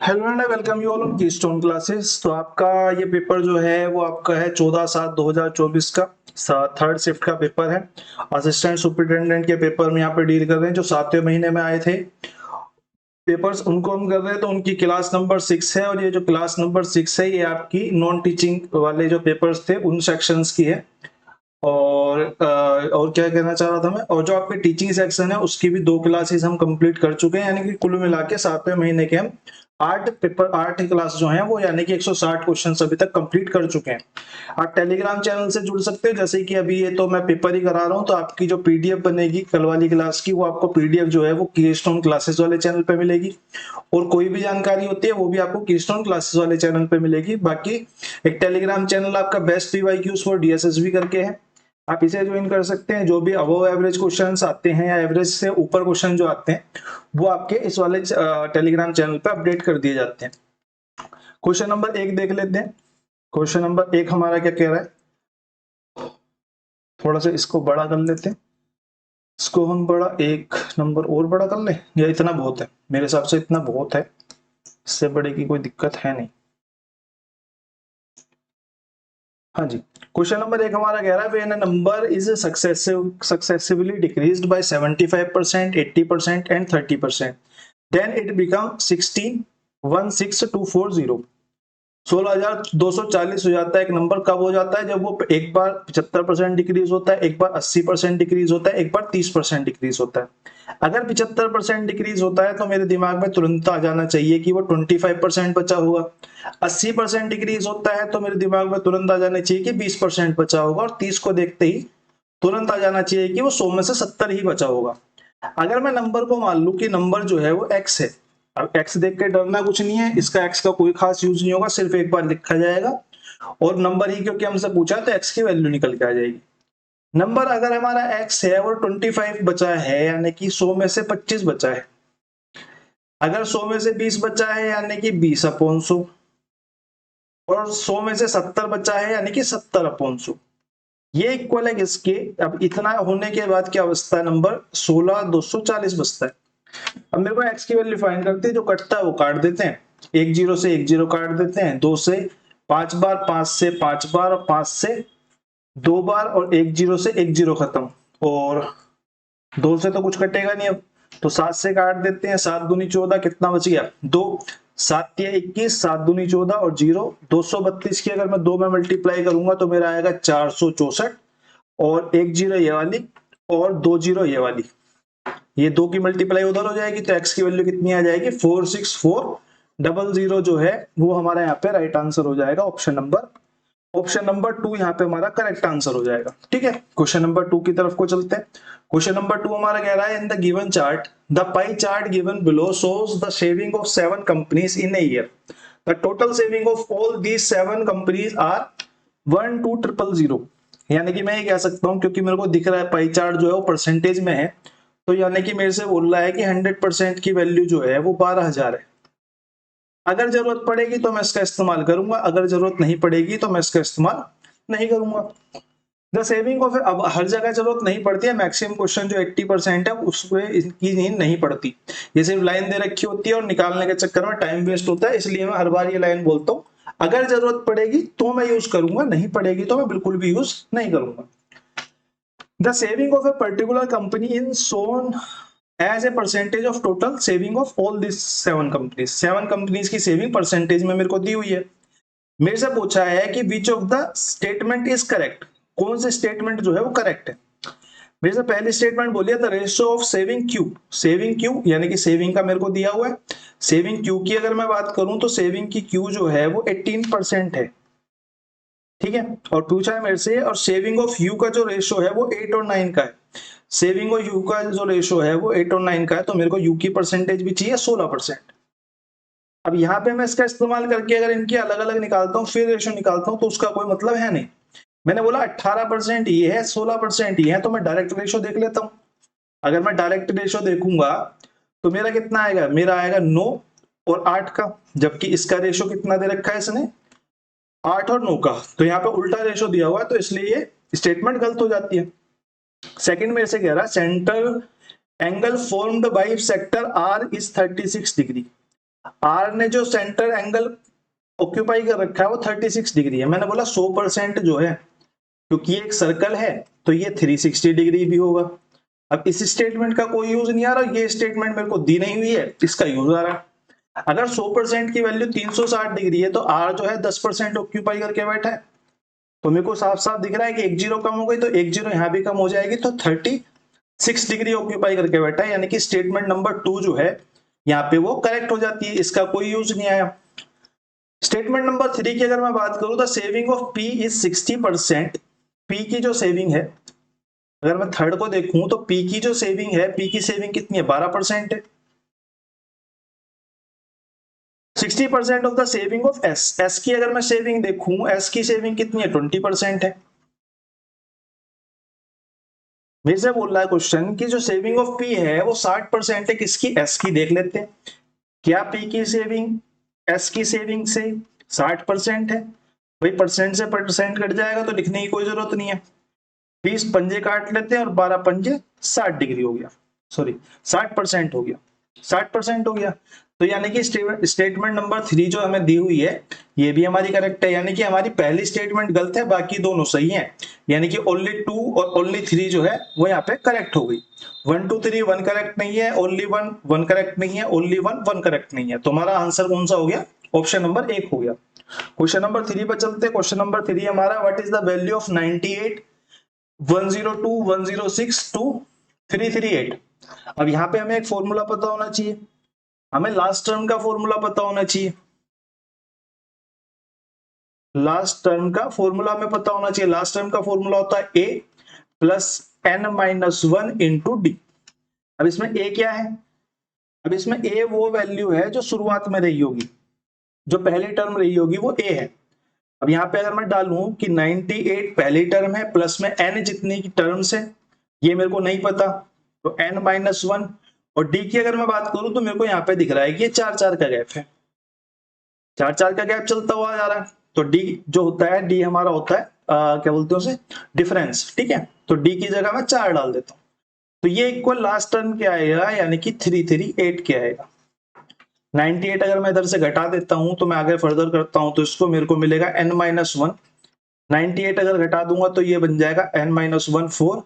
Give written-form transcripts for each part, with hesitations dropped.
Hello and welcome you all on keystone classes. तो आपका ये पेपर जो है वो आपका है 14/7/2024 का थर्ड शिफ्ट का पेपर है। असिस्टेंट सुपरिटेंडेंट के पेपर में यहाँ पे डील कर रहे हैं जो 7वें महीने में आए थे पेपर्स, उनको हम कर रहे हैं। तो उनकी क्लास नंबर 6 है और ये जो क्लास नंबर 6 है ये आपकी नॉन टीचिंग वाले जो पेपर्स थे उन सेक्शंस की है। और क्या कहना चाह रहा था मैं, और जो आपके टीचिंग सेक्शन है उसकी भी 2 क्लासेस हम कंप्लीट कर चुके हैं, यानी कि कुल मिला के 7वें महीने के हम 8 क्लास जो हैं वो यानी कि 160 क्वेश्चन अभी तक कंप्लीट कर चुके हैं। आप टेलीग्राम चैनल से जुड़ सकते हैं, जैसे कि अभी ये तो मैं पेपर ही करा रहा हूँ, तो आपकी जो पीडीएफ बनेगी कल वाली क्लास की वो आपको पीडीएफ जो है वो कीस्टोन क्लासेस वाले चैनल पे मिलेगी। और कोई भी जानकारी होती है वो भी आपको कीस्टोन क्लासेस वाले चैनल पे मिलेगी। बाकी एक टेलीग्राम चैनल आपका बेस्ट पीवाईक्यूज फॉर डीएसएसबी करके है, आप इसे ज्वाइन कर सकते हैं। जो भी अबव एवरेज क्वेश्चंस आते हैं या एवरेज से ऊपर क्वेश्चन जो आते हैं वो आपके इस वाले टेलीग्राम चैनल पे अपडेट कर दिए जाते हैं। क्वेश्चन नंबर 1 देख लेते हैं। क्वेश्चन नंबर 1 हमारा क्या कह रहा है, थोड़ा सा इसको बड़ा कर लेते हैं। इसको हम बड़ा 1 नंबर और बड़ा कर ले, या इतना बहुत है? मेरे हिसाब से इतना बहुत है, इससे बड़े की कोई दिक्कत है नहीं। हाँ जी, क्वेश्चन नंबर 1 हमारा कह रहा है when a number is successively decreased by 75%, 80% and 30%, then it become 16240। 16,240 हो जाता है एक नंबर। कब हो जाता है? जब वो एक बार 75% डिक्रीज होता है, एक बार 80% डिक्रीज होता है, एक बार 30% डिक्रीज होता है। अगर 75% डिक्रीज होता है तो मेरे दिमाग में तुरंत आ जाना चाहिए कि वो 25% बचा होगा। 80% डिक्रीज होता है तो मेरे दिमाग में तुरंत आ जाना चाहिए कि 20% बचा होगा। और 30 को देखते ही तुरंत आ जाना चाहिए कि वो 100 में से 70 ही बचा होगा। अगर मैं नंबर को मान लू कि नंबर जो है वो x है, अब x देख के डरना कुछ नहीं है, इसका x का कोई खास यूज नहीं होगा, सिर्फ एक बार लिखा जाएगा और नंबर ही क्योंकि हमसे पूछा तो x की वैल्यू निकल के आ जाएगी। नंबर अगर हमारा x है और 25 बचा है यानी कि 100 में से 25 बचा है। अगर 100 में से 20 बचा है यानी कि 20/100, और 100 में से 70 बचा है यानी कि 70/100। ये इक्वल है किसके? अब इतना होने के बाद क्या अवस्था है? नंबर 16,240 बचता है। अब मेरे को x की वैल्यू फाइंड करते हैं, जो कटता है वो काट देते हैं। 1 0 से 1 0 काट देते हैं, 2 से 5 बार, 5 से 5 बार, और 5 से 2 बार, और 1 0 से 1 0 खत्म। और 2 से तो कुछ कटेगा नहीं, अब तो 7 से काट देते हैं। 7 दूनी 14, कितना बच गया? 2। 7 या 21, 7 दूनी 14 और 0 232 की अगर मैं 2 में मल्टीप्लाई करूंगा तो मेरा आएगा 464, और 1 0 ये वाली और 2 0 ये वाली, ये 2 की मल्टीप्लाई उधर हो जाएगी तो x की वैल्यू कितनी आ जाएगी? 46400 जो है वो हमारा यहाँ पे राइट आंसर हो जाएगा। ऑप्शन नंबर 2 यहाँ पे हमारा करेक्ट आंसर हो जाएगा। ठीक है, क्वेश्चन नंबर 2 की तरफ को चलते हैं। क्वेश्चन नंबर 2 हमारा कह रहा है in the given chart the pie chart given below shows the saving of 7 companies in a year. The total saving of all these 7 companies are 12000। यानी कि मैं ये कह सकता हूँ, क्योंकि मेरे को दिख रहा है पाई चार्ट जो है वो परसेंटेज में है, तो यानी कि मेरे से बोल रहा है कि 100% की वैल्यू जो है वो 12,000 है। अगर जरूरत पड़ेगी तो मैं इसका इस्तेमाल करूंगा, अगर जरूरत नहीं पड़ेगी तो मैं इसका इस्तेमाल नहीं करूंगा। द सेविंग ऑफ, अब हर जगह जरूरत नहीं पड़ती है, मैक्सिमम क्वेश्चन जो 80% है उसमें इनकी नींद नहीं पड़ती। ये सिर्फ लाइन दे रखी होती है और निकालने के चक्कर में टाइम वेस्ट होता है, इसलिए मैं हर बार ये लाइन बोलता हूँ। अगर जरूरत पड़ेगी तो मैं यूज करूंगा, नहीं पड़ेगी तो मैं बिल्कुल भी यूज नहीं करूंगा। The saving of a particular company in shown as a percentage of total saving of all this 7 companies. 7 companies की सेविंग परसेंटेज में मेरे को दी हुई है। मेरे से पूछा है कि which of the statement is correct, कौन से स्टेटमेंट जो है वो करेक्ट है। मेरे से पहली स्टेटमेंट बोलिए the ratio of saving Q. Saving Q यानी कि सेविंग का मेरे को दिया हुआ है। सेविंग क्यू की अगर मैं बात करूं तो सेविंग की क्यू जो है वो 18% है। ठीक है, और पूछा है मेरे से, और सेविंग ऑफ यू का जो रेशियो है वो 8 और 9 का है। सेविंग और यू का जो रेशियो है वो 8 और 9 का है, तो मेरे को यू की परसेंटेज भी चाहिए 16%। अब यहाँ पे मैं इसका इस्तेमाल करके अगर इनकी अलग अलग निकालता हूँ फिर रेशियो निकालता हूँ तो उसका कोई मतलब है नहीं। मैंने बोला 18% ये है, 16% ये है, तो मैं डायरेक्ट रेशियो देख लेता हूँ। अगर मैं डायरेक्ट रेशियो देखूंगा तो मेरा कितना आएगा? मेरा आएगा 9 और 8 का, जबकि इसका रेशियो कितना दे रखा है इसने? 8 और 9 का, तो यहाँ पे उल्टा रेशियो दिया हुआ है, तो इसलिए ये स्टेटमेंट गलत हो जाती है। सेकंड मेरे से कह रहा है central angle formed by sector R is 36 degree. R ने जो सेंटर एंगल ऑक्यूपाई कर रखा है वो 36 डिग्री है। मैंने बोला 100% जो है, क्योंकि ये एक सर्कल है तो ये 360 डिग्री भी होगा। अब इस स्टेटमेंट का कोई यूज नहीं आ रहा, ये स्टेटमेंट मेरे को दी नहीं हुई है, इसका यूज आ रहा है। अगर 100% की वैल्यू 360 डिग्री है तो आर जो है 10% ऑक्यूपाई करके बैठा है, तो मेरे को साफ साफ दिख रहा है कि एक जीरो कम हो गई तो एक जीरो यहाँ भी कम हो जाएगी, तो 36 डिग्री ऑक्यूपाई करके बैठा है, यानी कि स्टेटमेंट नंबर 2 जो है यहाँ पे वो करेक्ट हो जाती है, इसका कोई यूज नहीं आया। स्टेटमेंट नंबर 3 की अगर मैं बात करूं, the saving of P is 60%। P की जो सेविंग है, अगर मैं थर्ड को देखूं तो पी की जो सेविंग है, पी की सेविंग कितनी है, 12% है। 60% of the saving of S, S की अगर मैं सेविंग देखूं, एस की सेविंग कितनी है, 20% है। मेरे से बोल रहा है क्वेश्चन कि जो सेविंग ऑफ पी है वो 60% है, किसकी, एस की। देख लेते हैं क्या पी की सेविंग एस की सेविंग से 60% है। भाई परसेंट से परसेंट कट जाएगा तो लिखने की कोई जरूरत नहीं है। 20 पंजे काट लेते हैं और 12 पंजे 60 डिग्री हो गया, सॉरी 60% हो गया, 60% हो गया। तो यानी कि स्टेटमेंट नंबर 3 जो हमें दी हुई है ये भी हमारी करेक्ट है, यानी कि हमारी पहली स्टेटमेंट गलत है, बाकी दोनों सही हैं। यानी कि ओनली 2 और ओनली 3 जो है वो यहाँ पे करेक्ट हो गई। 1 2 3 1 करेक्ट नहीं है, ओनली 1 1 करेक्ट नहीं है, ओनली 1 1 करेक्ट नहीं है। तुम्हारा आंसर कौन सा हो गया, ऑप्शन नंबर 1 हो गया। क्वेश्चन नंबर 3 पर चलते। क्वेश्चन नंबर 3 हमारा, what is the value of 98 102 106 to 338। अब यहाँ पे हमें एक फॉर्मूला पता होना चाहिए, हमें लास्ट टर्म का फॉर्मूला पता होना चाहिए। लास्ट टर्म का फॉर्मूला हमें पता होना चाहिए। लास्ट टर्म का फॉर्मूला होता है A plus N minus 1 into D. अब इसमें ए क्या है, अब इसमें ए वो वैल्यू है जो शुरुआत में रही होगी, जो पहली टर्म रही होगी वो ए है। अब यहाँ पे अगर मैं डालूं कि 98 पहली टर्म है प्लस में n जितनी की टर्म्स है, ये मेरे को नहीं पता, तो n माइनस 1। और d की अगर मैं बात करूं तो मेरे को यहाँ पे दिख रहा है कि ये 4 4 का गैप है, 4 4 का गैप चलता हुआ जा रहा है। तो d जो होता है, d हमारा होता है क्या बोलते हैं उसे, डिफरेंस। ठीक है, तो d की जगह मैं 4 डाल देता हूँ, तो ये इक्वल लास्ट टर्म क्या आएगा, यानी कि 338 क्या आएगा। 98 अगर मैं इधर से घटा देता हूं तो मैं आगे फर्दर करता हूं तो इसको मेरे को मिलेगा n माइनस 1। 98 अगर घटा दूंगा तो ये बन जाएगा n माइनस 1 4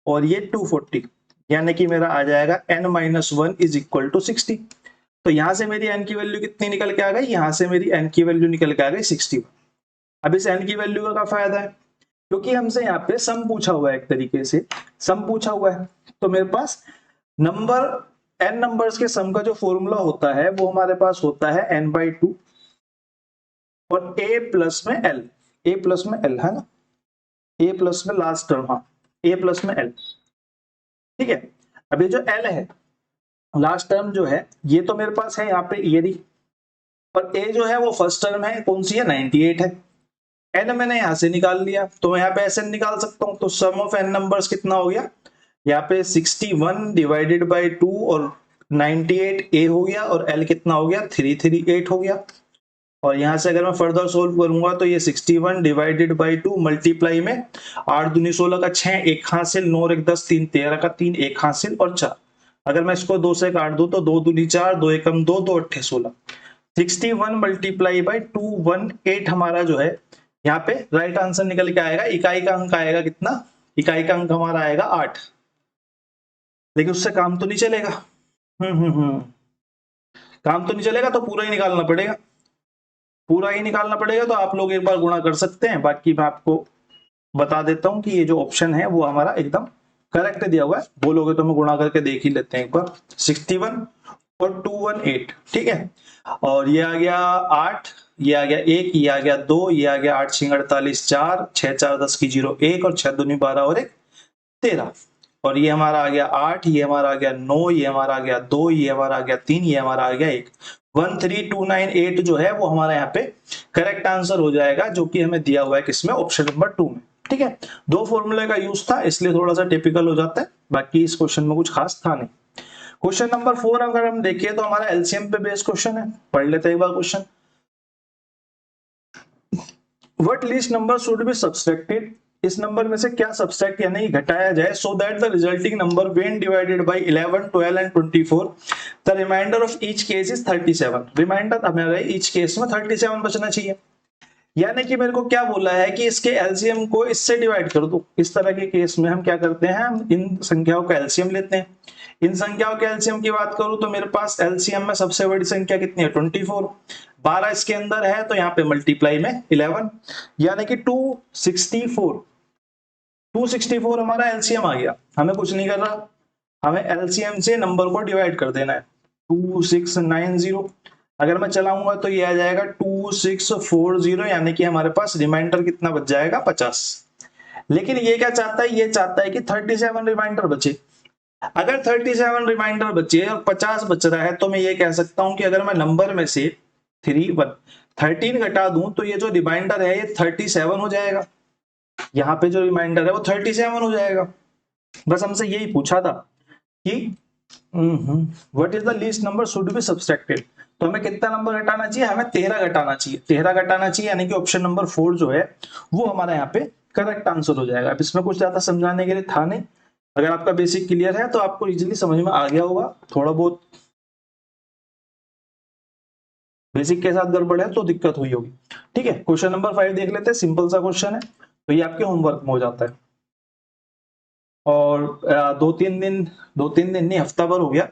और ये 240, यानी कि मेरा आ जाएगा n minus 1 is equal to 60। तो यहां से मेरी n की वैल्यू कितनी निकल के आ गई, यहां से मेरी n की वैल्यू निकल के आ गई 61। अब इस n की वैल्यू का क्या फायदा है, क्योंकि हमसे यहाँ पे सम पूछा हुआ है, एक तरीके से सम पूछा हुआ है, तो मेरे पास नंबर n नंबर्स के सम का जो फॉर्मूला होता है वो हमारे पास होता है n/2 और a प्लस में l, a प्लस में l है ना, a प्लस में लास्ट टर्म, हाँ a प्लस में l। ठीक है, अब ये जो l है लास्ट टर्म जो है ये तो मेरे पास है यहाँ पे ये दी, और a जो है वो फर्स्ट टर्म है, कौन सी है, 98 है। n मैंने यहां से निकाल लिया तो मैं यहाँ पे Sn निकाल सकता हूँ, तो सम ऑफ n नंबर्स कितना हो गया, यहाँ पे 61 डिवाइडेड बाई 2 और 98 a हो गया, और l कितना हो गया, 338 हो गया। और यहां से अगर मैं फर्दर सोल्व करूंगा तो ये 61 डिवाइडेड बाई 2 मल्टीप्लाई में 8 दूनी 16 का 6, एक हासिल, 9 1 10 3 13 का 3, एक हासिल और 4। अगर मैं इसको 2 से काट दूं तो 2 दूनी 4, 2 एकम 2, 2 अट्ठे 16। 61 मल्टीप्लाई बाई 218 हमारा जो है यहाँ पे राइट आंसर निकल के आएगा। इकाई का अंक आएगा कितना, इकाई का अंक हमारा आएगा 8। लेकिन उससे काम तो नहीं चलेगा, काम तो नहीं चलेगा, तो पूरा ही निकालना पड़ेगा, पूरा ही निकालना पड़ेगा। तो आप लोग एक बार गुणा कर सकते हैं, बाकी मैं आपको बता देता हूं कि ये जो ऑप्शन है वो हमारा एकदम करेक्ट दिया हुआ है। बोलोगे तो मैं गुणा करके देख ही लेते हैं एक बार। 61 और 218, ठीक है, और ये आ गया 8, ये आ गया 1, ये आ गया 2, ये आ गया 8 6 48 4, 6 4 10 की 0 1, और 6 दूनी 12 और 1 13, और ये हमारा आ गया 8, ये हमारा आ गया 9, ये हमारा आ गया 2, ये हमारा आ गया 3, ये हमारा आ गया 1। 13298 जो है वो हमारा यहाँ पे करेक्ट आंसर हो जाएगा, जो कि हमें दिया हुआ है किसमें, ऑप्शन नंबर 2 में। ठीक है, दो फॉर्मूले का यूज था इसलिए थोड़ा सा टिपिकल हो जाता है, बाकी इस क्वेश्चन में कुछ खास था नहीं। क्वेश्चन नंबर 4 अगर हम देखिए तो हमारा एलसीएम पे बेस्ड क्वेश्चन है, पढ़ लेते हैं एक बार question. What least number should be subtracted इस नंबर में से क्या सब्सट्रैक्ट यानी घटाया जाए so that the resulting number when divided by 11, 12 and 24 the remainder of each case is 37। Remainder हमारे ईच केस में 37 बचना चाहिए। यानी कि मेरे को क्या बोला है कि इसके एलसीएम को इससे डिवाइड कर दो। इस तरह के केस में हम क्या करते हैं, हम इन संख्याओं का एलसीएम लेते हैं। इन संख्याओं के एलसीएम की बात करूं तो मेरे पास एलसीएम में सबसे बड़ी संख्या कितनी है 24, 12 इसके अंदर है तो यहाँ पे मल्टीप्लाई में 11 यानी कि 264 हमारा एलसीएम आ गया। हमें कुछ नहीं कर रहा, हमें एलसीएम से नंबर को डिवाइड कर देना है 2690। अगर मैं चलाऊंगा तो ये आ जाएगा 2640 यानी कि हमारे पास रिमाइंडर कितना बच जाएगा 50। लेकिन ये क्या चाहता है, ये चाहता है कि 37 रिमाइंडर बचे। अगर 37 रिमाइंडर बचे और 50 बच रहा है तो मैं ये कह सकता हूं कि अगर मैं नंबर में से 13 घटा दूं तो ये जो रिमाइंडर है ये 37 हो जाएगा। यहाँ पे जो रिमाइंडर है वो 37 हो जाएगा। बस हमसे यही पूछा था कि what is the least number should be subtracted. तो हमें कितना नंबर घटाना चाहिए, हमें 13 घटाना चाहिए। 13 घटाना चाहिए यानी कि ऑप्शन नंबर 4 जो है वो हमारा यहाँ पे करेक्ट आंसर हो जाएगा। अब इसमें कुछ ज्यादा समझाने के लिए था नहीं। अगर आपका बेसिक क्लियर है तो आपको इजीली समझ में आ गया होगा। थोड़ा बहुत बेसिक के साथ गड़बड़ है तो दिक्कत हुई होगी। ठीक है, क्वेश्चन नंबर 5 देख लेते हैं। सिंपल सा क्वेश्चन है तो ये आपके होमवर्क में हो जाता है। और 2-3 दिन नहीं, हफ्ता भर हो गया,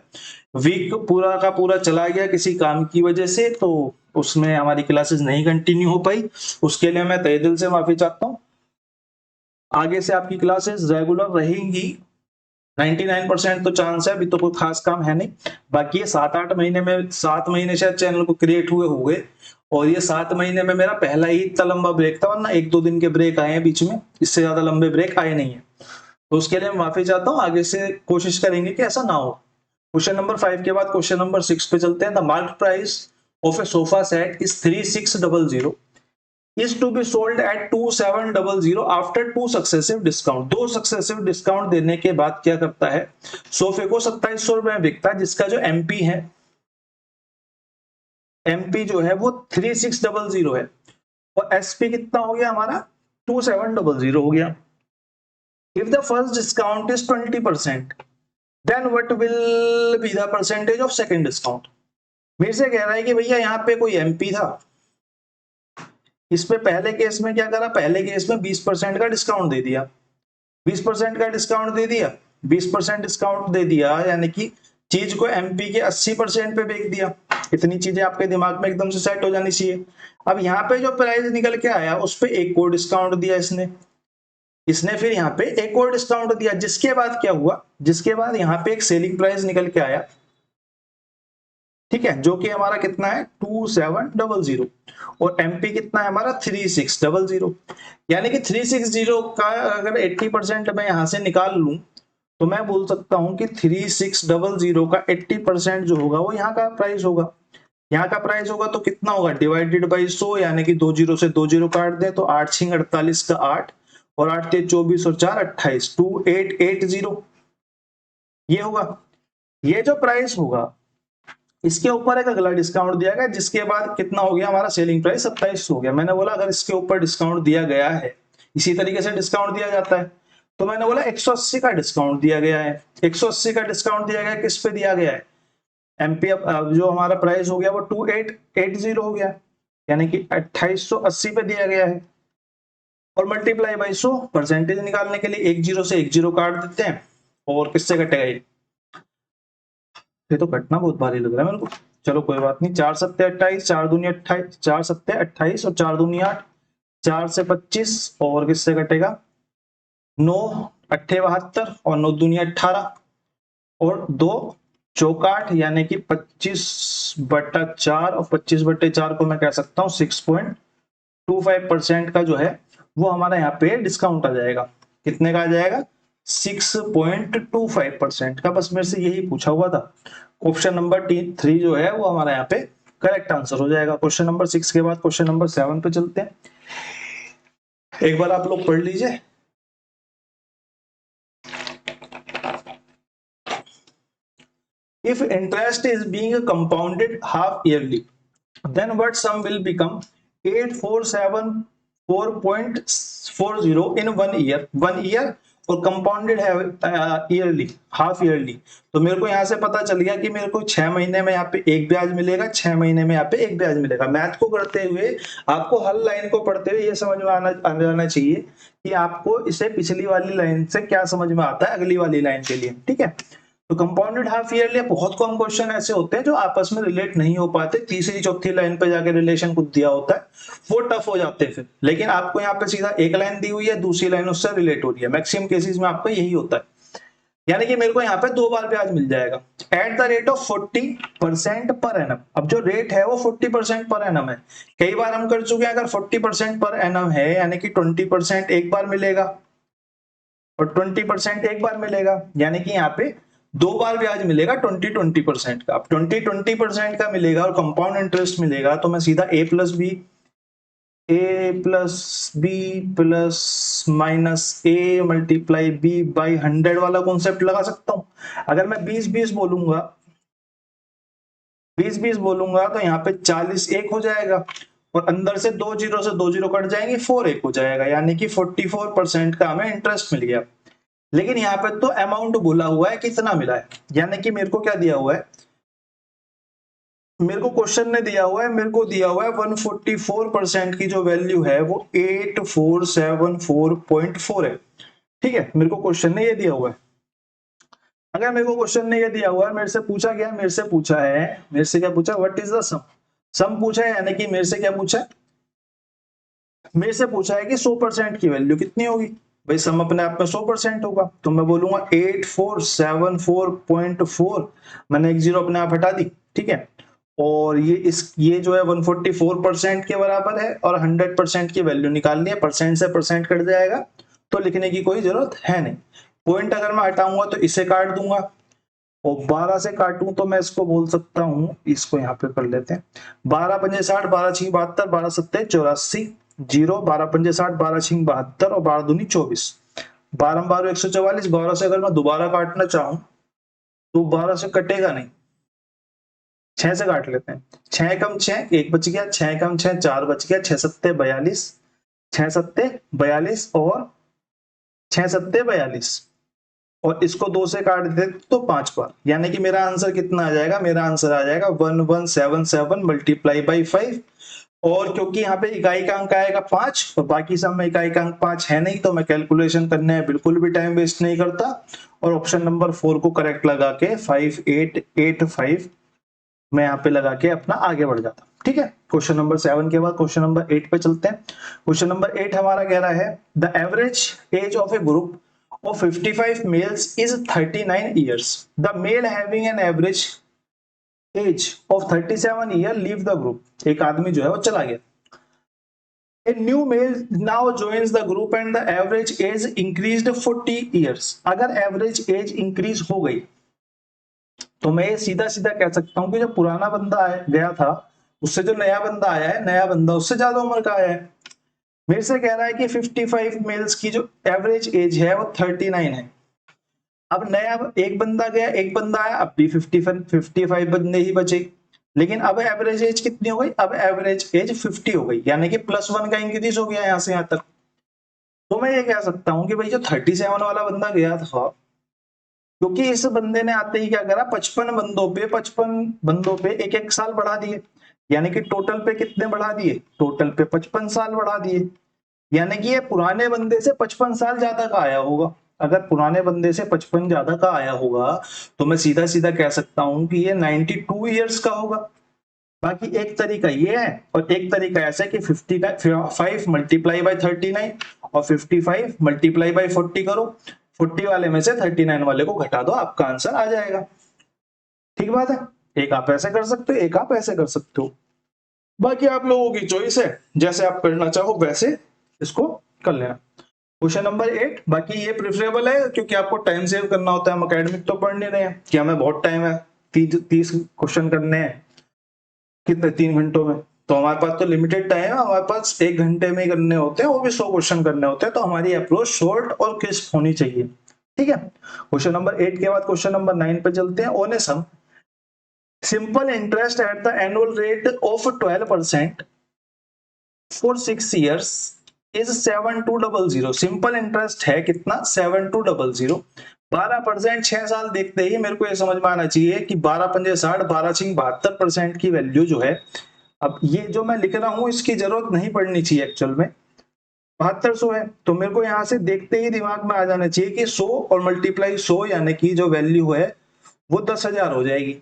वीक पूरा का पूरा चला गया किसी काम की वजह से, तो उसमें हमारी क्लासेस नहीं कंटिन्यू हो पाई। उसके लिए मैं तहे दिल से माफी चाहता हूँ। आगे से आपकी क्लासेस रेगुलर रहेंगी। 99% तो चांस है, अभी तो कोई खास काम है नहीं। बाकी ये 7-8 महीने में, 7 महीने शायद चैनल को क्रिएट हुए हो गए, और ये 7 महीने में मेरा पहला ही इतना लंबा ब्रेक था, वरना 1-2 दिन के ब्रेक आए हैं बीच में, इससे ज्यादा लंबे ब्रेक आए नहीं है। तो उसके लिए मैं माफी चाहता हूँ। आगे से कोशिश करेंगे कि ऐसा ना हो। क्वेश्चन नंबर 5 के बाद क्वेश्चन नंबर 6 पे चलते हैं। The market price of A sofa set is 3600 is to be sold at 2700 after 2 successive discount। 2 successive discount देने के बाद क्या करता है, सोफे को 2700 रुपए में बिकता है, जिसका जो एमपी है, एमपी जो है वो 3600 है, और एसपी कितना हो गया हमारा 2700 हो गया। If the first discount is 20%, then what will be the percentage of second discount। मेरे से कह रहा है कि भैया यहाँ पे कोई एमपी था, इस पे पहले केस में क्या करा, पहले केस में 20% का डिस्काउंट दे दिया। 20% का डिस्काउंट दे दिया, 20% डिस्काउंट दे दिया यानी कि चीज को एमपी के 80% पे बेच दिया। इतनी चीजें आपके दिमाग में एकदम से सेट हो जानी चाहिए। अब यहाँ पे जो प्राइस निकल के आया उस पे एक और डिस्काउंट दिया इसने फिर यहाँ पे एक और डिस्काउंट दिया, जिसके बाद क्या हुआ, जिसके बाद यहाँ पे एक सेलिंग प्राइस निकल के आया, ठीक है, जो कि हमारा कितना है 2700, और एमपी कितना है हमारा 3600। यानी कि 360 का अगर 80% मैं यहां से निकाल लूं तो मैं बोल सकता हूं कि 3600 का 80% जो होगा वो यहाँ का प्राइस होगा। यहाँ का प्राइस होगा तो कितना होगा, डिवाइडेड बाई 100, यानी कि 2 जीरो से 2 जीरो काट दे तो 8 6 48 का 8, और 8 3 24 और 4 28, 2880 ये होगा। ये जो प्राइस होगा इसके ऊपर एक अगला डिस्काउंट दिया गया, जिसके बाद कितना हो गया हमारा सेलिंग प्राइस 2700 हो गया। मैंने बोला अगर इसके ऊपर डिस्काउंट दिया गया है, इसी तरीके से डिस्काउंट दिया जाता है, तो मैंने बोला 180 का डिस्काउंट दिया गया है। 180 का डिस्काउंट दिया गया, किस पे दिया गया है, एमपी। जो हमारा प्राइस हो गया वो 2880 हो गया, यानी कि 2880 पे दिया गया है, और मल्टीप्लाई बाई 100। परसेंटेज निकालने के लिए 1 जीरो से 1 जीरो काट देते हैं, और किससे कटेगा ये तो कटना बहुत भारी लग रहा है मेरे को। चलो कोई बात नहीं, 4 7 28, 4 दूनी 28, 4 7 28 और 4 दूनी 8, 4 से 25, और किससे कटेगा 9 8 72 और 9 दूनी 18, और 2 चौक 8, यानी कि 25/4, और 25/4 को मैं कह सकता हूँ 6.25% का जो है वो हमारा यहाँ पे डिस्काउंट आ जाएगा। कितने का आ जाएगा, 6.25% का। बस मेरे से यही पूछा हुआ था। ऑप्शन नंबर 3 जो है वो हमारा यहाँ पे करेक्ट आंसर हो जाएगा। क्वेश्चन नंबर 6 के बाद क्वेश्चन नंबर 7 पे चलते हैं। एक बार आप लोग पढ़ लीजिए। If interest is being compounded half yearly, then what sum will become 8474 4.40 in 1 year और कंपाउंडेड है ईयरली, हाफ ईयरली। तो मेरे को यहाँ से पता चल गया कि मेरे को 6 महीने में यहाँ पे एक ब्याज मिलेगा, 6 महीने में यहाँ पे एक ब्याज मिलेगा। मैथ को करते हुए आपको हर लाइन को पढ़ते हुए ये समझ में आ जाना चाहिए कि आपको इसे पिछली वाली लाइन से क्या समझ में आता है अगली वाली लाइन के लिए, ठीक है। तो कंपाउंडेड हाफ ईयरली बहुत कम क्वेश्चन ऐसे होते हैं जो आपस में रिलेट नहीं हो पाते, तीसरी चौथी लाइन पे जाके रिलेशन कुछ दिया होता है, वो टफ हो जाते हैं फिर। लेकिन आपको यहाँ पे सीधा एक लाइन दी हुई है, दूसरी लाइन उससे रिलेट हो रही है, मैक्सिमम केसेस में आपका यही होता है। यानी कि मेरे को यहाँ पे 2 बार ब्याज मिल जाएगा at the rate of 40% per annum. अब जो रेट है वो 40% पर एनम है। कई बार हम कर चुके हैं, अगर 40% पर एनम है यानी कि 20% एक बार मिलेगा और 20% एक बार मिलेगा, यानी कि यहाँ पे 2 बार ब्याज मिलेगा 20% का। अब 20% का मिलेगा और कंपाउंड इंटरेस्ट मिलेगा, तो मैं सीधा a plus B plus minus a multiply b by 100 वाला कॉन्सेप्ट लगा सकता हूं। अगर मैं 20-20 बोलूंगा, 20-20 बोलूंगा तो यहाँ पे 40 एक हो जाएगा और अंदर से 2 जीरो से 2 जीरो कट जाएंगे, 4 एक हो जाएगा, यानी कि 44% का हमें इंटरेस्ट मिल गया। लेकिन यहाँ पे तो अमाउंट बोला हुआ है कितना मिला है, यानी कि मेरे को क्या दिया हुआ है, मेरे को क्वेश्चन ने दिया हुआ है, मेरे को दिया हुआ है 144% की जो वैल्यू है वो 8474.4 है, ठीक है। मेरे को क्वेश्चन ने ये दिया हुआ है। अगर मेरे को क्वेश्चन ने ये दिया हुआ है, मेरे से पूछा क्या, मेरे से क्या पूछा, व्हाट इज द सम पूछा है, यानी कि मेरे से क्या पूछा है, मेरे से पूछा है कि 100% की वैल्यू कितनी होगी। भाई सम अपने आप में 100% होगा, तो मैं बोलूंगा 8474.4, मैंने एक जीरो अपने आप हटा दी, ठीक है। और ये जो है 144% के बराबर है और 100% की वैल्यू निकालनी है, परसेंट से परसेंट कट जाएगा तो लिखने की कोई जरूरत है नहीं। पॉइंट अगर मैं हटाऊंगा तो इसे काट दूंगा और 12 से काटूं तो मैं इसको बोल सकता हूं, इसको यहाँ पे कर लेते हैं, 12 पंजे 60, 12 छीं 72, 12 सत्ते 84, जीरो, 12 पंजे 60, 12 छीं 72 और 12 दूनी 24, 12 12 144। 12 से अगर मैं दोबारा काटना चाहूं तो 12 से कटेगा नहीं, 6 से काट लेते हैं, 6 कम 6 1 बच गया, 6 कम 6 4 बच गया, 6 सत्ते 42, 6 सत्ते 42 और 6 सत्ते 42 और इसको 2 से काट देते तो 5 बार, यानी कि मेरा आंसर कितना आ जाएगा, मेरा आंसर आ जाएगा 1177 मल्टीप्लाई बाई 5। और क्योंकि यहाँ पे इकाई का अंक आएगा 5 और बाकी सब में इकाई का अंक 5 है नहीं, तो मैं कैलकुलेशन करने में बिल्कुल भी टाइम वेस्ट नहीं करता और ऑप्शन नंबर 4 को करेक्ट लगा के 5885 मैं यहाँ पे लगा के अपना आगे बढ़ जाता, ठीक है। क्वेश्चन नंबर 7 के बाद क्वेश्चन नंबर 8 पे चलते हैं। क्वेश्चन नंबर 8 हमारा कह रहा है the average age of A group of 55 males is 39 years. The male having an average age of 37 year leave the group. एक आदमी जो है वो चला गया। A new male now joins the group and the average age increased 40 years. अगर average age increase हो गई तो मैं सीधा सीधा कह सकता हूं कि जो पुराना बंदा गया था उससे जो नया बंदा आया है, नया बंदा उससे ज्यादा उम्र का आया है। मेरे से कह रहा है कि 55 मेल्स की जो एवरेज एज है वो 39 है। अब नया एक बंदा गया, एक बंदा आया, अब भी 55 बंदे ही बचे, लेकिन अब एवरेज एज कितनी हो गई, अब एवरेज एज 50 हो गई, यानी कि +1 का इंक्रीज हो गया यहां से यहां तक। तो मैं ये कह सकता हूं कि भाई जो 37 वाला बंदा गया था, क्योंकि इस बंदे ने आते ही क्या करा, 55 बंदों पे एक एक साल बढ़ा दिए, यानी कि टोटल पे कितने बढ़ा दिए, टोटल पे 55 साल बढ़ा दिए, यानी कि ये पुराने बंदे से 55 साल ज्यादा का आया होगा। अगर पुराने बंदे से 55 ज्यादा का आया होगा तो मैं सीधा सीधा कह सकता हूं कि ये 92 इयर्स का होगा। बाकी एक तरीका ये है और एक तरीका ऐसा है कि 55 मल्टीप्लाई बाई 39 और 55 मल्टीप्लाई बाई 40 करो, 40 वाले में से 39 वाले को घटा दो, आपका आंसर आ जाएगा। ठीक बात है, एक आप ऐसे कर सकते हो, एक आप ऐसे कर सकते हो, बाकी आप लोगों की चॉइस है, जैसे आप करना चाहो वैसे इसको कर लेना। क्वेश्चन नंबर 8, बाकी ये प्रेफरेबल है क्योंकि आपको टाइम सेव करना होता है, हम अकेडमिक तो पढ़ नहीं रहे हैं कि हमें बहुत टाइम है, 30 क्वेश्चन करने हैं कितने 3 घंटों में, तो हमारे पास तो लिमिटेड टाइम है, हमारे पास 1 घंटे में ही करने होते हैं, वो भी 100 क्वेश्चन करने होते हैं, तो हमारी अप्रोच शॉर्ट और क्रिस्प होनी चाहिए, ठीक है। क्वेश्चन नंबर 8 के बाद क्वेश्चन नंबर 9 पे चलते हैं। On a sum simple interest at the annual rate of 12% for 6 years is 7200। Simple interest है कितना, 7200। 12% 6 साल देखते ही मेरे को ये समझ में आना चाहिए कि 12 पंजे 60, 12 छिंग 72% की वैल्यू जो है। अब ये जो मैं लिख रहा हूं इसकी जरूरत नहीं पड़नी चाहिए एक्चुअल में, 7200 है, तो मेरे को यहां से देखते ही दिमाग में आ जाना चाहिए कि 100 और मल्टीप्लाई 100 यानी कि जो वैल्यू है वो 10,000 हो जाएगी।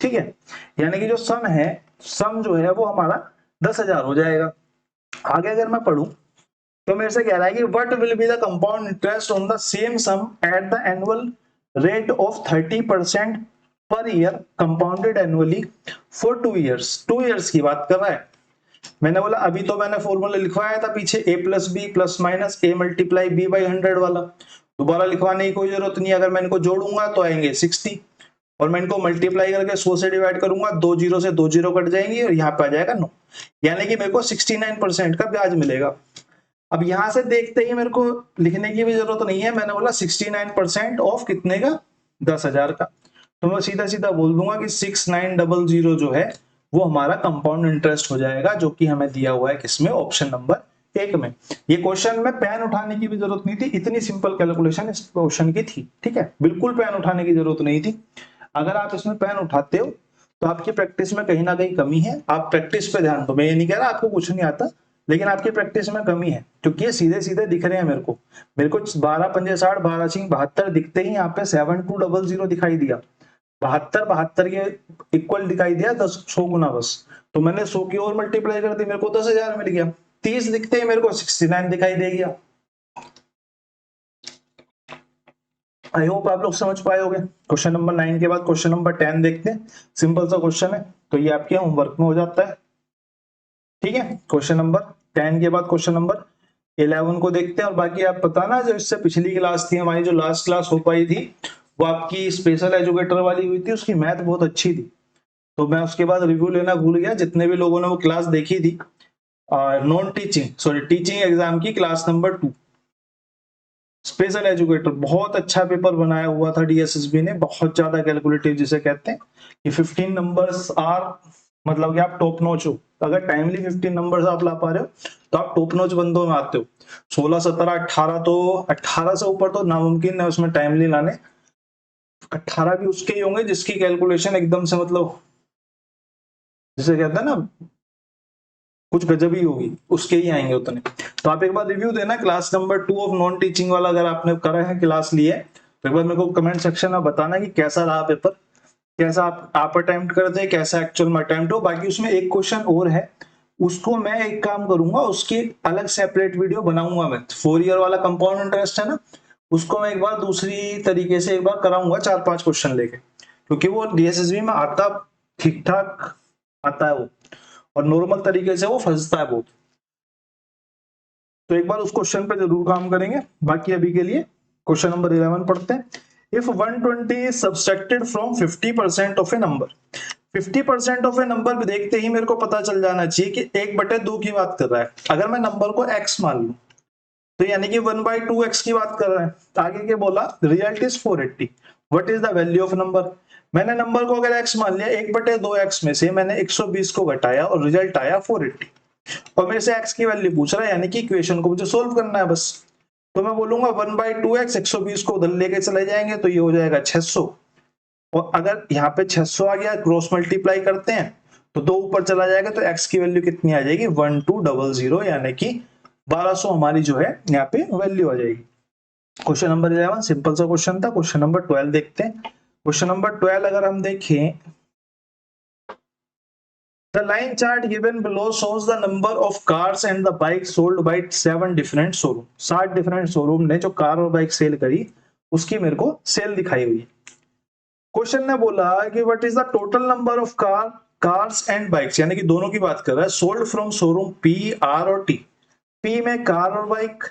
ठीक है, यानी कि जो सम है, सम जो है वो हमारा 10,000 हो जाएगा। आगे अगर मैं पढ़ूं तो मेरे से कह रहा है कि what will be the compound interest on the same sum at the annual rate of 30% per year compounded annually for 2 years. 2 years की बात कर रहा है। मैंने बोला अभी तो मैंने फॉर्मूला लिखवाया था पीछे, a plus B plus minus a multiply B by 100 वाला, दोबारा लिखवाने की कोई जरूरत नहीं। अगर मैं इनको जोड़ूंगा तो आएंगे 60, और मैं इनको मल्टीप्लाई करके 100 से डिवाइड करूंगा, 2 जीरो से 2 जीरो कट जाएंगी और यहाँ पे आ जाएगा 9, यानी कि मेरे को 69% का ब्याज मिलेगा। अब यहां से देखते ही मेरे को लिखने की भी जरूरत नहीं है, मैंने बोला 69% ऑफ कितने का, 10,000 का, तो मैं सीधा सीधा बोल दूंगा कि 6900 जो है वो हमारा कंपाउंड इंटरेस्ट हो जाएगा, जो कि हमें दिया हुआ है किसमें, ऑप्शन नंबर 1 में। ये क्वेश्चन में पेन उठाने की भी जरूरत नहीं थी, इतनी सिंपल कैलकुलेशन इस क्वेश्चन की थी। ठीक है, बिल्कुल पेन उठाने की जरूरत नहीं थी। अगर आप इसमें पेन उठाते हो तो आपकी प्रैक्टिस में कहीं ना कहीं कमी है, आप प्रैक्टिस पे ध्यान दो। मैं ये नहीं कह रहा आपको कुछ नहीं आता, लेकिन आपकी प्रैक्टिस में कमी है, क्योंकि ये सीधे सीधे दिख रहे हैं मेरे को। 12 पंजे 60, 12 छिंग 72 दिखते ही यहाँ पे 7200 दिखाई दिया, 72 के इक्वल दिखाई दिया 10 100 गुना बस, तो मैंने 100 की और मल्टीप्लाई कर दी, मेरे को 10,000 मिल गया। 30 दिखते ही मेरे को 69 दिखाई दे गया। आई होप आप लोग समझ पाए होंगे। क्वेश्चन नंबर 9 के बाद क्वेश्चन नंबर 10 देखते हैं, सिंपल सा क्वेश्चन है, तो ये आपके होमवर्क में हो जाता है। ठीक है, क्वेश्चन नंबर 10 के बाद क्वेश्चन नंबर 11 को देखते हैं। और बाकी आप पता ना, जो इससे पिछली क्लास थी हमारी, जो लास्ट क्लास हो पाई थी, वो आपकी स्पेशल एजुकेटर वाली हुई थी, उसकी मैथ बहुत अच्छी थी, तो मैं उसके बाद रिव्यू लेना भूल गया। जितने भी लोगों ने वो क्लास देखी थी, non teaching sorry teaching exam की क्लास नंबर 2 स्पेशल एजुकेटर, बहुत अच्छा पेपर बनाया हुआ था डीएसएसबी ने, बहुत ज्यादा कैलकुलेटिव जिसे कहते हैं कि 15 नंबर्स आर, मतलब कि आप टॉप नॉच हो। अगर टाइमली 15 नंबर्स आप ला पा रहे हो तो आप टॉप नॉच बंदों में आते हो। 16 17 18 तो 18 से ऊपर तो नामुमकिन है उसमें टाइमली लाने। 18 भी उसके ही होंगे जिसकी कैलकुलेशन एकदम से, मतलब जिसे कहते हैं ना कुछ गजब ही होगी, उसके ही आएंगे उतने। तो आप एक बार रिव्यू देना class number 2 of non teaching वाला, अगर आपने करा है क्लास ली है तो एक बार मेरे को कमेंट सेक्शन में बताना कि कैसा रहा पेपर, कैसा आप अटेम्प्ट करते हैं, कैसा एक्चुअल में अटेम्प्ट हो। बाकी उसमें एक क्वेश्चन और है, उसको मैं एक काम करूंगा, उसकी अलग सेपरेट वीडियो बनाऊंगा मैं। 4 ईयर वाला कंपाउंड इंटरेस्ट है ना, उसको मैं एक बार दूसरी तरीके से एक बार कराऊंगा, 4-5 क्वेश्चन लेके, क्योंकि वो डीएसएसबी में आता ठीक ठाक आता है वो, और नॉर्मल तरीके से वो फंसता है बहुत। तो एक बार उस क्वेश्चन पे जरूर काम करेंगे। बाकी अभी के लिए क्वेश्चन नंबर 11 पढ़ते हैं। If 120 is subtracted from 50% of a number, 50% of A number देखते ही मेरे को पता चल जाना चाहिए कि 1/2 की बात कर रहा है। अगर मैं नंबर को x मान लूं तो यानी कि 1/2x की बात कर रहा है। आगे के बोला result is 480, what is the value of number. मैंने नंबर को अगर x मान लिया, 1/2x में से मैंने 120 को घटाया और रिजल्ट आया 480, और मेरे से x की वैल्यू पूछ रहा है, यानी कि इक्वेशन को मुझे सोल्व करना है बस। तो मैं बोलूंगा 1/2x, 120 को उधर लेके चले जाएंगे तो ये हो जाएगा 600, और अगर यहाँ पे 600 आ गया, क्रॉस मल्टीप्लाई करते हैं तो 2 ऊपर चला जाएगा, तो x की वैल्यू कितनी आ जाएगी, 1200, यानी कि 1200 हमारी जो है यहाँ पे वैल्यू आ जाएगी। क्वेश्चन नंबर 11 सिंपल सा क्वेश्चन था। क्वेश्चन नंबर 12 देखते हैं। क्वेश्चन नंबर 12 अगर हम देखें, the line chart given below shows the number of cars and the bikes sold by 7 different showroom। 7 different showroom ने जो कार और बाइक सेल करी उसकी मेरे को सेल दिखाई हुई है। क्वेश्चन ने बोला कि what is the total number of cars and bikes, यानी कि दोनों की बात कर रहा है, sold from showroom P, R और टी। पी में कार और बाइक,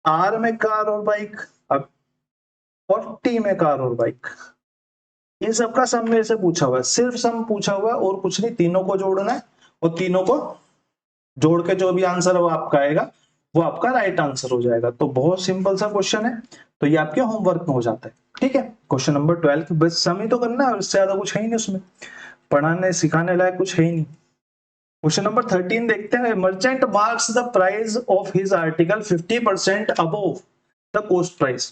आर में कार और बाइक, और टी में कार और बाइक। इन सबका सम मेरे से पूछा हुआ है, सिर्फ सम पूछा हुआ है और कुछ नहीं। तीनों को जोड़ना है और तीनों को जोड़ के जो भी आंसर वो आपका आएगा वो आपका राइट आंसर हो जाएगा। तो बहुत सिंपल सा क्वेश्चन है, तो ये आपके होमवर्क में हो जाता है। ठीक है, क्वेश्चन नंबर 12 बस सम ही तो करना है, इससे ज्यादा कुछ है ही नहीं उसमें, पढ़ाने सिखाने लायक कुछ है ही नहीं। क्वेश्चन नंबर 13 देखते हैं। Merchant marks the price of his article 50% above the coast price.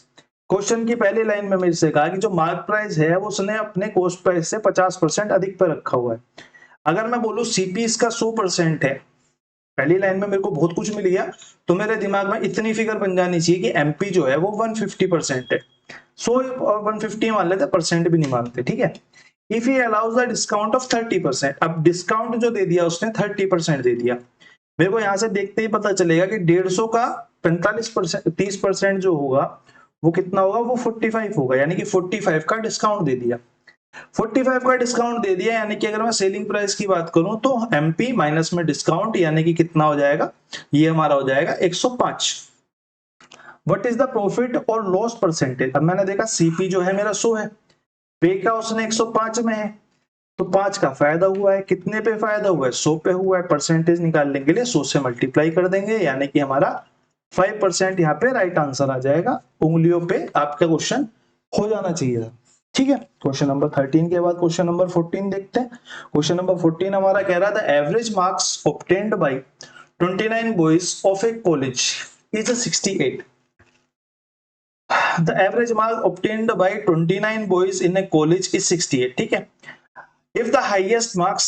Question की पहली लाइन में मेरे से कहा कि जो मार्क प्राइस है वो उसने अपने कोस्ट प्राइस से 50% अधिक पे रखा हुआ है। अगर मैं बोलूं सीपी इसका 100% है, पहली लाइन में मेरे को बहुत कुछ मिल गया, तो मेरे दिमाग में इतनी फिगर बन जानी चाहिए कि एमपी जो है वो 150% है। 100 और 150 मान लेते, परसेंट भी नहीं मानते, ठीक है। If he allows the discount of 30%, अब डिस्काउंट जो दे दिया उसने 30% दे दिया। मेरे को यहां से देखते ही पता चलेगा कि 150 का 45%, 30% जो होगा वो कितना होगा, वो 45 होगा, यानी कि 45 का डिस्काउंट दे दिया। 45 का डिस्काउंट दे दिया, यानी कि अगर मैं सेलिंग प्राइस की बात करूं तो एमपी माइनस में डिस्काउंट, यानी कि कितना हो जाएगा, ये हमारा हो जाएगा 105। व्हाट इज द प्रॉफिट और लॉस परसेंटेज। अब मैंने देखा सीपी जो है मेरा 100 है, पे का उसने 105 में है, तो 5 का फायदा हुआ है, कितने पे फायदा हुआ है, 100 पे हुआ है। परसेंटेज निकालने के लिए 100 से मल्टीप्लाई कर देंगे, यानी कि हमारा 5% यहाँ पे राइट आंसर आ जाएगा। उंगलियों पे आपका क्वेश्चन हो जाना चाहिए, ठीक है। क्वेश्चन नंबर 13 के बाद क्वेश्चन नंबर 14 देखते हैं। क्वेश्चन नंबर 14 हमारा कह रहा था average marks obtained by 29 boys of A college is 68। The average mark obtained by 29 boys in a college is 68, ठीक है। If the highest marks,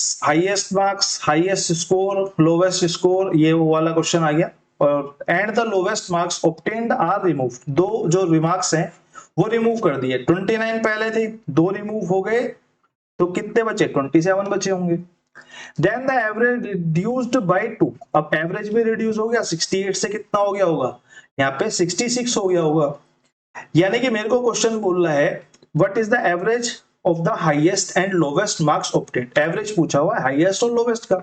highest score, lowest score, ये वो वाला क्वेश्चन आ गया, और and the lowest marks obtained are removed, दो जो remarks हैं वो रिमूव कर दिए। 29 पहले थे, दो रिमूव हो गए, तो कितने बचे, 27 बचे होंगे। Then the average reduced by 2, अब एवरेज भी रिड्यूस हो गया, 68 से कितना हो गया होगा, यहाँ पे 66 हो गया होगा। यानी कि मेरे को क्वेश्चन बोल रहा है what is the average of the highest and lowest marks obtained. Average पूछा हुआ है हाईएस्ट और लोवेस्ट का।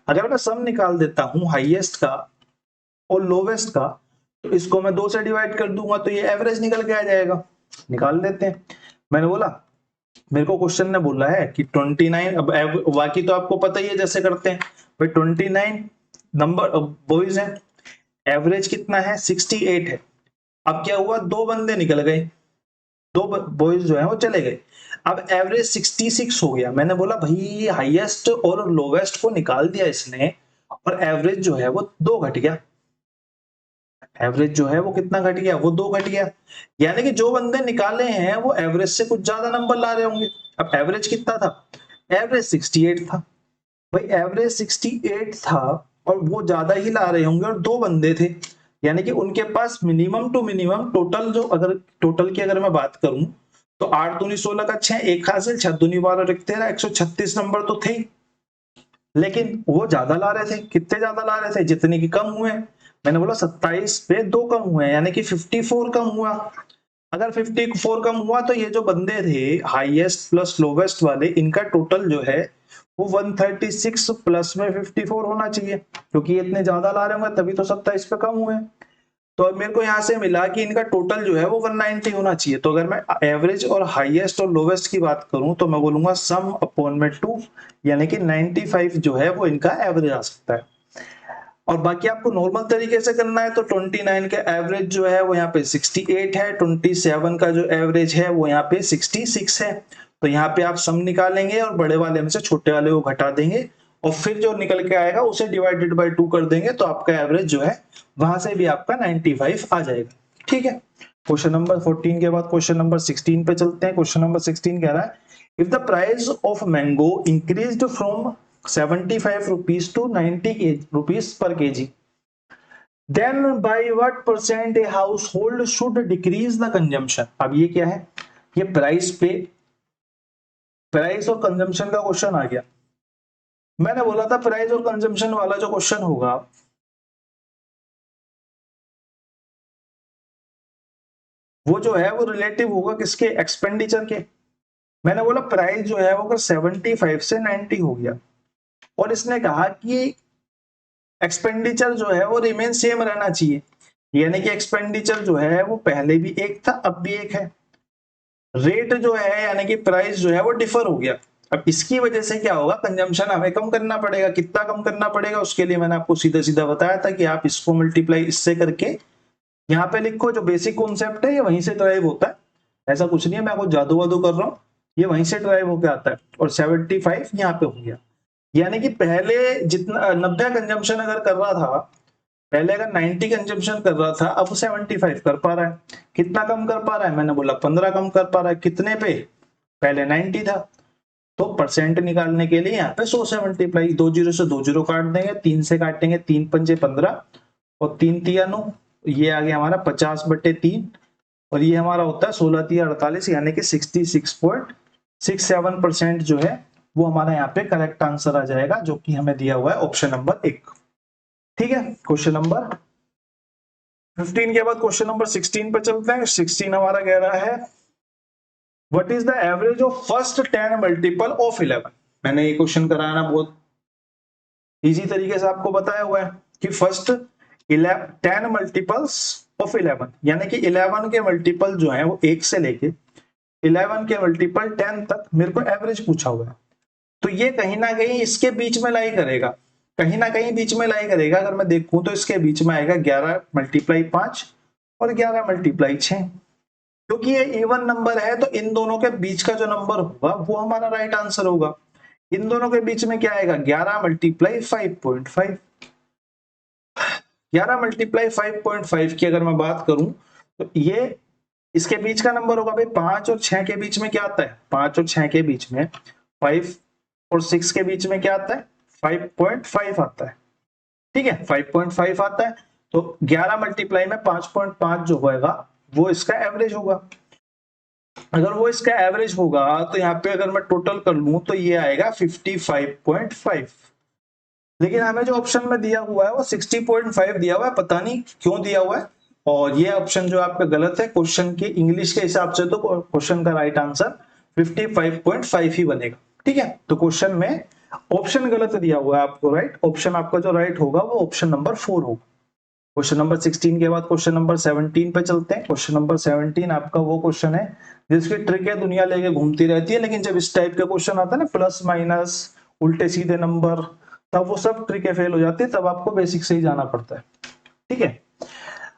अगर मैं सम निकाल देता हूं हाईएस्ट का और लोवेस्ट का, तो इसको मैं 2 से डिवाइड कर दूंगा तो ये एवरेज निकल के आ जाएगा। निकाल देते हैं। मैंने बोला, मेरे को क्वेश्चन ने बोला है कि 29, अब बाकी तो आपको पता ही है जैसे करते हैं भाई, 29 नंबर बॉयज हैं, एवरेज कितना है, 68 है। अब क्या हुआ, दो बंदे निकल गए, दो बॉयज जो है वो चले गए, अब एवरेज 66 हो गया। मैंने बोला भाई हाईएस्ट और लोवेस्ट को निकाल दिया इसने, और एवरेज जो है वो 2 घट गया। एवरेज जो है वो कितना घट गया, वो 2 घट गया, यानी कि जो बंदे निकाले हैं वो एवरेज से कुछ ज्यादा नंबर ला रहे होंगे। अब एवरेज कितना था, एवरेज 68 था भाई, एवरेज 68 था और वो ज्यादा ही ला रहे होंगे, और दो बंदे थे, यानी कि उनके पास मिनिमम टू मिनिमम टोटल, जो अगर टोटल की अगर मैं बात करूं तो 8 दूनी 16 का 6, एक हासिल, 6 दूनी 12 और 13, 136 नंबर तो थे ही, लेकिन वो ज्यादा ला रहे थे। कितने ज्यादा ला रहे थे, जितने की कम हुए। मैंने बोला 27 पे 2 कम हुए, यानी कि 54 कम हुआ। अगर 54 कम हुआ तो ये जो बंदे थे हाईएस्ट प्लस लोवेस्ट वाले, इनका टोटल जो है वो 136 प्लस में 54 होना चाहिए, क्योंकि ये इतने ज्यादा ला रहे होंगे तभी तो 27 पे कम हुए। तो अब मेरे को यहाँ से मिला कि इनका टोटल जो है वो 190 होना चाहिए। तो अगर मैं एवरेज और हाईएस्ट और लोवेस्ट की बात करूं तो मैं बोलूंगा सम अपॉन में 2, यानी कि 95 जो है वो इनका एवरेज आ सकता है। और बाकी आपको नॉर्मल तरीके से करना है तो 29 का एवरेज जो है वो यहाँ पे 68 है, 27 का जो एवरेज है वो यहाँ पे 66 है। तो यहाँ पे आप सम निकालेंगे और बड़े वाले में से छोटे वाले को घटा देंगे, और फिर जो निकल के आएगा उसे डिवाइडेड बाय 2 कर देंगे, तो आपका एवरेज जो है वहां से भी आपका 95 आ जाएगा, ठीक है। क्वेश्चन नंबर 14 के बाद क्वेश्चन नंबर 16 पे चलते हैं। क्वेश्चन नंबर 16 कह रहा है if the price of mango increased from 75 rupees to 90 rupees per kg, then by what percent a household should decrease the consumption। अब ये क्या है, ये प्राइस पे, प्राइस और कंजम्पशन का क्वेश्चन आ गया। मैंने बोला था प्राइस और कंजम्पशन वाला जो क्वेश्चन होगा वो जो है वो रिलेटिव होगा किसके, एक्सपेंडिचर के। मैंने बोला प्राइस जो है वो अगर 75 से 90 हो गया, और इसने कहा कि एक्सपेंडिचर जो है वो रिमेन सेम रहना चाहिए, यानी कि एक्सपेंडिचर जो है वो पहले भी एक था अब भी एक है। रेट जो है यानी कि प्राइस जो है वो डिफर हो गया। अब इसकी वजह से क्या होगा, कंजम्पशन हमें कम करना पड़ेगा। कितना कम करना पड़ेगा, उसके लिए मैंने आपको सीधा सीधा बताया था कि आप इसको मल्टीप्लाई इससे करके यहाँ पे लिखो। जो बेसिक कॉन्सेप्ट है ये वहीं से ड्राइव होता है, ऐसा कुछ नहीं है मैं आपको जादू वादू कर रहा हूँ, ये वहीं से ड्राइव होकर आता है। और 75 यहाँ पे हो गया, यानी कि पहले जितना 90 कंजम्पशन अगर कर रहा था, पहले अगर 90 कंजम्पशन कर रहा था, अब 75 कर पा रहा है। कितना कम कर पा रहा है? मैंने बोला 15 कम कर पा रहा है। कितने पे? पहले 90 था। तो परसेंट निकालने के लिए यहाँ पे 100 से मल्टीप्लाई, 2 जीरो से 2 जीरो काट देंगे, 3 से काटेंगे, 3 पंजे 15 और 3 तिया 9, ये आ गया हमारा 50/3 और ये हमारा होता है 16 तिया 48, यानी कि 66.67% जो है वो हमारा यहाँ पे करेक्ट आंसर आ जाएगा, जो कि हमें दिया हुआ है ऑप्शन नंबर 1। ठीक है, क्वेश्चन नंबर 15 के बाद क्वेश्चन नंबर 16 पे चलते हैं। 16 हमारा कह रहा है what is the average of first 10 multiple of 11। मैंने ये क्वेश्चन कराया ना, बहुत इजी तरीके से आपको बताया हुआ है कि फर्स्ट 10 मल्टीपल्स ऑफ 11, यानी कि 11 के मल्टीपल जो है वो 1 से लेके 11 के मल्टीपल 10 तक मेरे को एवरेज पूछा हुआ है। तो ये कहीं ना कहीं इसके बीच में लाई करेगा, कहीं ना कहीं बीच में लाई करेगा। अगर मैं देखूं तो इसके बीच में आएगा 11 मल्टीप्लाई 5 और 11 मल्टीप्लाई 6, क्योंकि ये इवन नंबर है तो इन दोनों के बीच का जो नंबर होगा वो हमारा राइट आंसर होगा। इन दोनों के बीच में क्या आएगा? 11 मल्टीप्लाई 5.5। 11 मल्टीप्लाई 5.5 की अगर मैं बात करूं तो ये इसके बीच का नंबर होगा भाई। 5 और 6 के बीच में क्या आता है? 5 और 6 के बीच में 5 और 6 के बीच में क्या आता है? 5.5 आता है। ठीक है, 5.5 आता है। तो 11 मल्टीप्लाई में 5.5 जो होगा वो इसका एवरेज होगा। अगर वो इसका एवरेज होगा तो यहाँ पे अगर मैं टोटल कर लूं तो ये आएगा 55.5। लेकिन हमें जो ऑप्शन में दिया हुआ है वो 60.5 दिया हुआ है, पता नहीं क्यों दिया हुआ है। और ये ऑप्शन जो आपका गलत है, क्वेश्चन के इंग्लिश के हिसाब से तो क्वेश्चन का राइट आंसर 55.5 ही बनेगा। ठीक है, तो क्वेश्चन में ऑप्शन गलत दिया हुआ है आपको, राइट ऑप्शन आपका जो राइट होगा वो ऑप्शन नंबर 4 होगा। क्वेश्चन नंबर 16 के बाद क्वेश्चन नंबर 17 पे चलते हैं। क्वेश्चन नंबर 17 आपका वो क्वेश्चन है जिसकी ट्रिक है दुनिया लेके घूमती रहती है, लेकिन जब इस टाइप का क्वेश्चन आता है ना, प्लस माइनस उल्टे सीधे नंबर, तब वो सब ट्रिकें फेल हो जाती है, तब आपको बेसिक से ही जाना पड़ता है। ठीक है,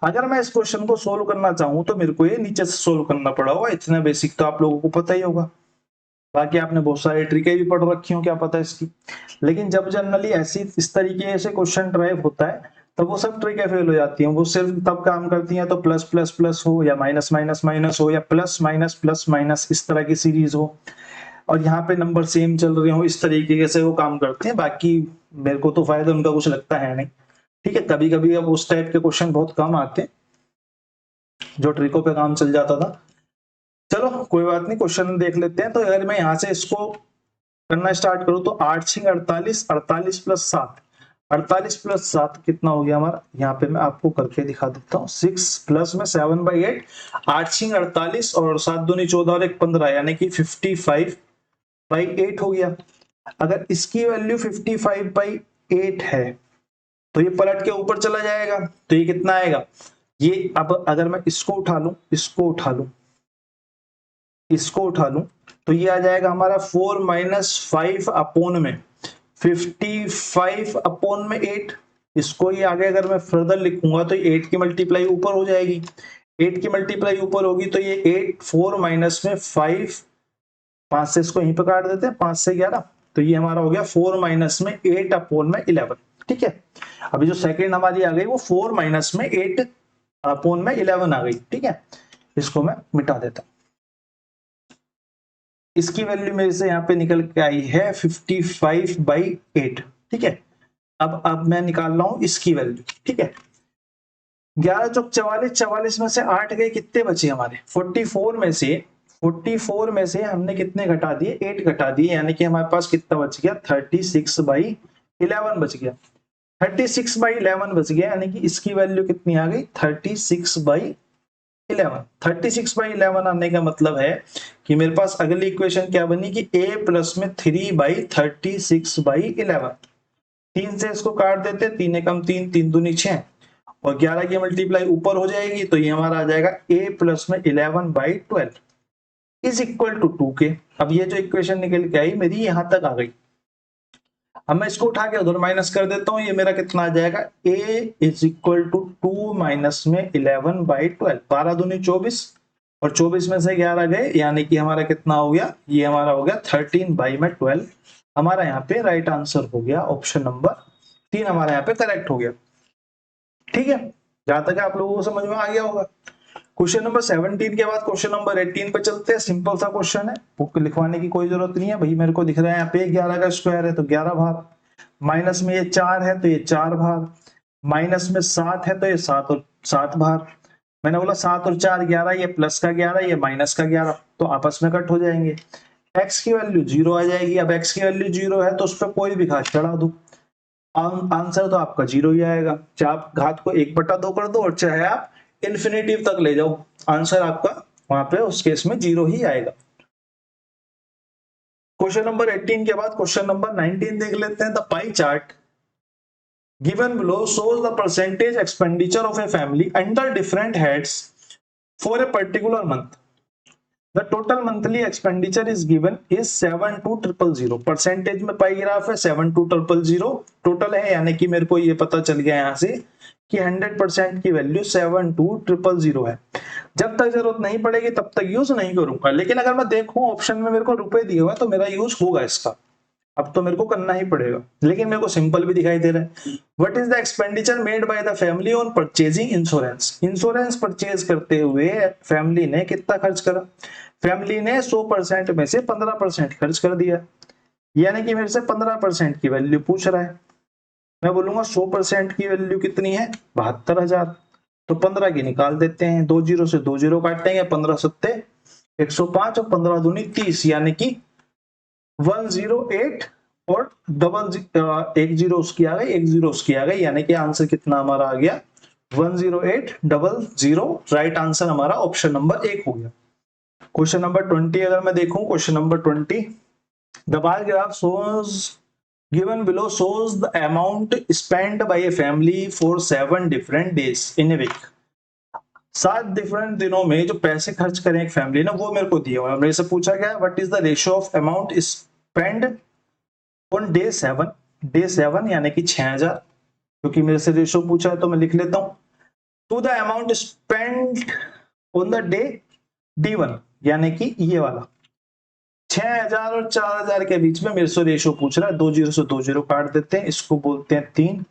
अगर मैं इस क्वेश्चन को सोल्व करना चाहूं तो मेरे को ये नीचे से सोल्व करना पड़ा होगा। इतना बेसिक तो आप लोगों को पता ही होगा, बाकी आपने बहुत सारी ट्रिकें भी पढ़ रखी हो, क्या पता इसकी। लेकिन जब जनरली ऐसी इस तरीके से क्वेश्चन ड्राइव होता है तब वो सब ट्रिकें फेल हो जाती हैं। वो सिर्फ तब काम करती हैं तो प्लस प्लस प्लस हो या माइनस माइनस माइनस हो या प्लस माइनस इस तरह की सीरीज हो और यहाँ पे नंबर सेम चल रहे हो, इस तरीके से वो काम करते हैं। बाकी मेरे को तो फायदा उनका कुछ लगता है नहीं। ठीक है, कभी कभी अब उस टाइप के क्वेश्चन बहुत कम आते हैं जो ट्रिकों पे काम चल जाता था। चलो कोई बात नहीं, क्वेश्चन देख लेते हैं। तो अगर मैं यहाँ से इसको करना स्टार्ट करूं तो 8 6 48, 48 प्लस 7, 48 प्लस 7 कितना हो गया हमारा? यहाँ पे मैं आपको करके दिखा देता हूँ। 6 प्लस में 7/8, 8 6 48 और 7 दूनी 14 और 1 15, यानी कि 55/8 हो गया। अगर इसकी वैल्यू 55/8 है तो ये पलट के ऊपर चला जाएगा, तो ये कितना आएगा? ये अब अगर मैं इसको उठा लूं, इसको उठा लूं, इसको उठा लूं तो ये आ जाएगा हमारा 4 - 5 अपॉन में 55 अपॉन में 8। इसको ये आगे अगर मैं फर्दर लिखूंगा तो 8 की मल्टीप्लाई ऊपर हो जाएगी, 8 की मल्टीप्लाई ऊपर होगी तो ये 8 4 माइनस में 5, 5 से इसको यहीं पे काट देते हैं, 5 से 11, तो ये हमारा हो गया 4 माइनस में 8 अपॉन में 11। ठीक है, अभी जो सेकंड हमारी आ गई वो 4 माइनस में 8 अपॉन में 11 आ गई। ठीक है, इसको मैं मिटा देता हूं। इसकी वैल्यू मेरे से यहाँ पे निकल के आई है 55/8। ठीक है, अब मैं निकाल रहा हूं इसकी वैल्यू। ठीक है, 11 चौक 44, 44 में से 8 गए, कितने बचे हमारे? 44 में से हमने कितने घटा दिए? 8 घटा दिए, यानी कि हमारे पास कितना बच गया? 36/11 बच गया। 36/11 बच गया, यानी कि इसकी वैल्यू कितनी आ गई? 36/11। 36/11 आने का मतलब है कि मेरे पास अगली इक्वेशन क्या बनी कि a प्लस में 3/36/11। 3 से इसको काट देते, 3 एकम 3, 3 दूनी 6 और 11 की मल्टीप्लाई ऊपर हो जाएगी तो ये हमारा आ जाएगा a प्लस में 11/12 इज इक्वल टू 2k। अब ये जो इक्वेशन निकल के आई मेरी यहां तक आ गई। अब मैं इसको उठा के उधर माइनस कर देता हूं, ये मेरा कितना आ जाएगा? a is equal to 2 minus में 11/12, 12 दूनी 24 और 24 में से 11 गए, यानी कि हमारा कितना हो गया, ये हमारा हो गया 13 बाई में 12। हमारा यहाँ पे राइट आंसर हो गया ऑप्शन नंबर 3 हमारा यहाँ पे करेक्ट हो गया। ठीक है, जहां तक आप लोगों को समझ में आ गया होगा। क्वेश्चन नंबर 17 के बाद क्वेश्चन नंबर 18 पे चलते हैं। सिंपल सा क्वेश्चन है, बुक लिखवाने की कोई जरूरत नहीं है भाई। मेरे को दिख रहा है यहाँ पे 11 का स्क्वायर है तो 11 भाग, माइनस में ये 4 है तो ये 4 भाग, माइनस में 7 है तो ये 7 और 7 भाग। मैंने बोला 7 और 4 11, ये प्लस का 11, ये माइनस का 11, तो आपस में कट हो जाएंगे। x की वैल्यू 0 आ जाएगी। अब x की वैल्यू 0 है तो उस पर कोई भी घात चढ़ा दो, आंसर तो आपका 0 ही आएगा। चाहे आप घात को 1/2 कर दो और चाहे आप इन्फिनिटिव तक ले जाओ, आंसर आपका वहां पे उस केस में 0 ही आएगा। क्वेश्चन नंबर 18 के बाद क्वेश्चन नंबर 19 देख लेते हैं। The pie chart given below shows the percentage expenditure of a family under different heads for a particular month. The total monthly expenditure is given is 72000। Percentage में पाई graph है, 72000 total है, यानी कि मेरे को ये पता चल गया यहाँ से कि 100% की वैल्यू 72000 है। जब तक जरूरत नहीं पड़ेगी तब तक यूज नहीं करूंगा, लेकिन अगर मैं देखूं ऑप्शन में मेरे को रुपए दिए हुए तो मेरा यूज होगा इसका। अब तो मेरे को करना ही पड़ेगा, लेकिन मेरे को सिंपल भी दिखाई दे रहा है। What is the expenditure made by the family on purchasing insurance. Insurance purchase करते हुए फैमिली ने कितना खर्च करा। फैमिली ने 100% में से 15% खर्च कर दिया, यानी कि मेरे से 15% की वैल्यू पूछ रहा है। मैं बोलूंगा 100% की वैल्यू कितनी है, 72,000। तो 15 की निकाल देते हैं, 2 जीरो से 2 जीरो काटेंगे, 15 सत्ते 105 और 15 दूनी 30, यानी कि 108 और एक जीरो उसकी आ गई, एक जीरो उसकी आ गई, यानी कि आंसर कितना हमारा आ गया 10800। राइट आंसर हमारा ऑप्शन नंबर 1 हो गया। क्वेश्चन नंबर 20 अगर मैं देखूं, question number 20, the bar graph shows given below shows the amount spent by a family for 7 different days in a week। 7 different दिनों में जो पैसे खर्च करें एक फैमिली ने, वो मेरे को दिए हुए हैं। मेरे से पूछा गया what is the ratio of amount spend on day 7। Day 7 यानी कि 6000, क्योंकि मेरे से रेशियो पूछा है तो मैं लिख लेता हूं। To the amount spend on the day D1, यानी कि ये वाला 6000 और 4000 के बीच में मेरे से रेशियो पूछ रहा है। 2 जीरो से 2 जीरो काट देते हैं, इसको बोलते हैं 3,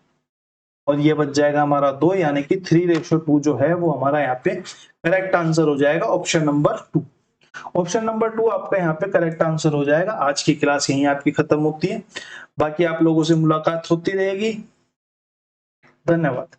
और ये बच जाएगा हमारा 2, यानी कि 3:2 जो है वो हमारा यहाँ पे करेक्ट आंसर हो जाएगा ऑप्शन नंबर 2। ऑप्शन नंबर 2 आपका यहाँ पे करेक्ट आंसर हो जाएगा। आज की क्लास यहीं आपकी खत्म होती है, बाकी आप लोगों से मुलाकात होती रहेगी। धन्यवाद।